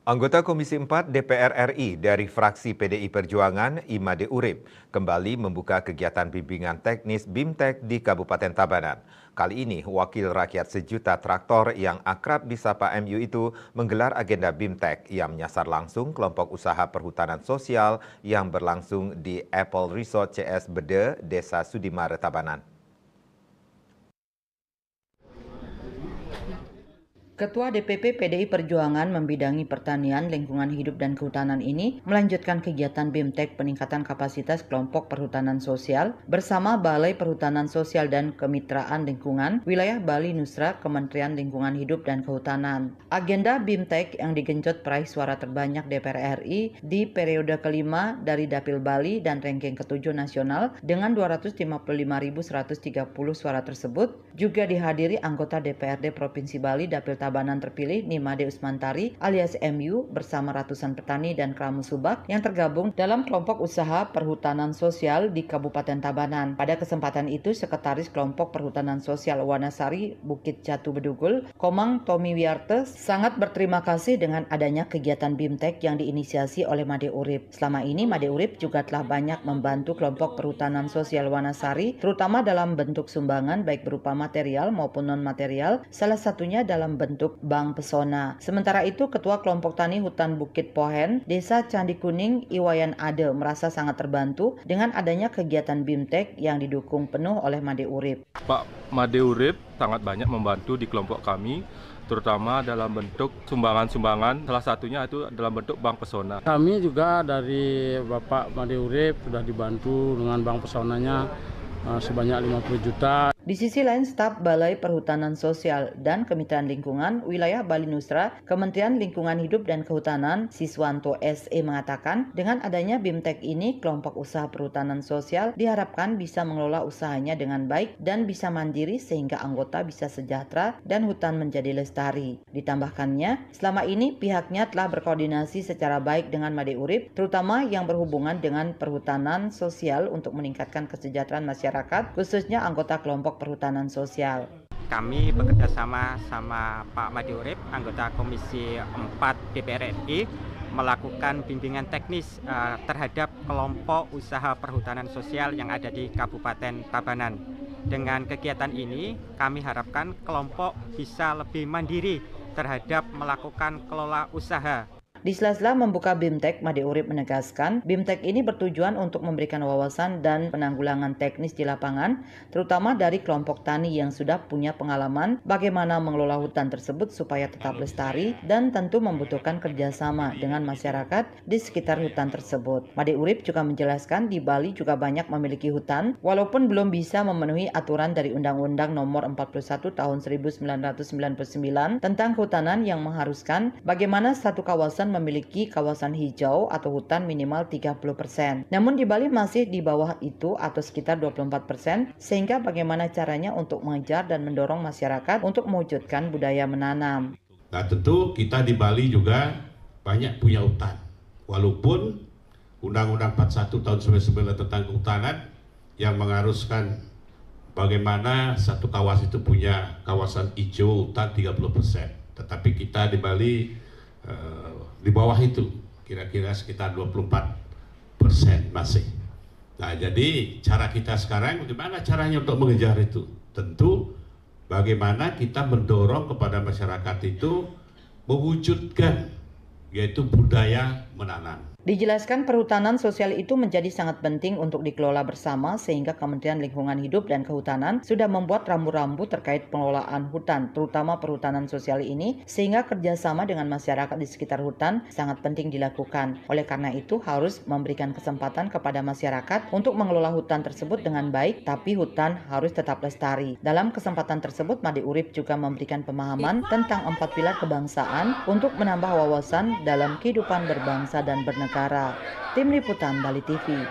Anggota Komisi 4 DPR RI dari fraksi PDI Perjuangan, Imade Urip, kembali membuka kegiatan bimbingan teknis BIMTEK di Kabupaten Tabanan. Kali ini, Wakil Rakyat Sejuta Traktor yang akrab disapa MU itu menggelar agenda BIMTEK yang menyasar langsung kelompok usaha perhutanan sosial yang berlangsung di Apple Resort CS Bede, Desa Sudimare, Tabanan. Ketua DPP PDI Perjuangan membidangi pertanian, lingkungan hidup dan kehutanan ini melanjutkan kegiatan BIMTEK peningkatan kapasitas kelompok perhutanan sosial bersama Balai Perhutanan Sosial dan Kemitraan Lingkungan Wilayah Bali Nusra Kementerian Lingkungan Hidup dan Kehutanan. Agenda BIMTEK yang digenjot peraih suara terbanyak DPR RI di periode kelima dari Dapil Bali dan ranking ke-7 nasional dengan 255.130 suara tersebut juga dihadiri anggota DPRD Provinsi Bali Dapil Tabanan terpilih Nimade Usmantari alias MU bersama ratusan petani dan keramu subak yang tergabung dalam kelompok usaha perhutanan sosial di Kabupaten Tabanan. Pada kesempatan itu, Sekretaris Kelompok Perhutanan Sosial Wanasari Bukit Jatu Bedugul, Komang Tommy Wiarte, sangat berterima kasih dengan adanya kegiatan BIMTEK yang diinisiasi oleh Made Urip. Selama ini Made Urip juga telah banyak membantu kelompok perhutanan sosial Wanasari, terutama dalam bentuk sumbangan baik berupa material maupun non-material, salah satunya dalam bentuk Bank Pesona. Sementara itu, Ketua Kelompok Tani Hutan Bukit Pohen, Desa Candi Kuning, Iwayan Ade merasa sangat terbantu dengan adanya kegiatan BIMTEK yang didukung penuh oleh Made Urip. Pak Made Urip sangat banyak membantu di kelompok kami, terutama dalam bentuk sumbangan-sumbangan, salah satunya itu dalam bentuk Bank Pesona. Kami juga dari Bapak Made Urip sudah dibantu dengan Bank Pesonanya sebanyak 50 juta. Di sisi lain, staf Balai Perhutanan Sosial dan Kemitraan Lingkungan Wilayah Bali Nusra, Kementerian Lingkungan Hidup dan Kehutanan, Siswanto SE mengatakan, dengan adanya BIMTEK ini, kelompok usaha perhutanan sosial diharapkan bisa mengelola usahanya dengan baik dan bisa mandiri sehingga anggota bisa sejahtera dan hutan menjadi lestari. Ditambahkannya, selama ini pihaknya telah berkoordinasi secara baik dengan Made Urip, terutama yang berhubungan dengan perhutanan sosial untuk meningkatkan kesejahteraan masyarakat, khususnya anggota kelompok perhutanan sosial. Kami bekerja sama Pak Made Urip, anggota Komisi 4 DPR RI, melakukan bimbingan teknis terhadap kelompok usaha perhutanan sosial yang ada di Kabupaten Tabanan. Dengan kegiatan ini, kami harapkan kelompok bisa lebih mandiri terhadap melakukan kelola usaha. Di sela-sela membuka BIMTEK, Made Urip menegaskan, BIMTEK ini bertujuan untuk memberikan wawasan dan penanggulangan teknis di lapangan, terutama dari kelompok tani yang sudah punya pengalaman bagaimana mengelola hutan tersebut supaya tetap lestari dan tentu membutuhkan kerjasama dengan masyarakat di sekitar hutan tersebut. Made Urip juga menjelaskan di Bali juga banyak memiliki hutan, walaupun belum bisa memenuhi aturan dari Undang-Undang Nomor 41 Tahun 1999 tentang kehutanan yang mengharuskan bagaimana satu kawasan memiliki kawasan hijau atau hutan minimal 30%. Namun di Bali masih di bawah itu atau sekitar 24%, sehingga bagaimana caranya untuk mengejar dan mendorong masyarakat untuk mewujudkan budaya menanam. Nah, tentu kita di Bali juga banyak punya hutan. Walaupun Undang-Undang 41 tahun 1999 tentang kehutanan yang mengharuskan bagaimana satu kawasan itu punya kawasan hijau hutan 30%. Tetapi kita di Bali di bawah itu, kira-kira sekitar 24% masih. Nah, jadi cara kita sekarang, bagaimana caranya untuk mengejar itu? Tentu, bagaimana kita mendorong kepada masyarakat itu mewujudkan, yaitu budaya menanam. Dijelaskan perhutanan sosial itu menjadi sangat penting untuk dikelola bersama sehingga Kementerian Lingkungan Hidup dan Kehutanan sudah membuat rambu-rambu terkait pengelolaan hutan, terutama perhutanan sosial ini, sehingga kerjasama dengan masyarakat di sekitar hutan sangat penting dilakukan. Oleh karena itu harus memberikan kesempatan kepada masyarakat untuk mengelola hutan tersebut dengan baik, tapi hutan harus tetap lestari. Dalam kesempatan tersebut, Made Urip juga memberikan pemahaman tentang 4 pilar kebangsaan untuk menambah wawasan dalam kehidupan berbangsa dan bernegara. Tim Liputan Bali TV.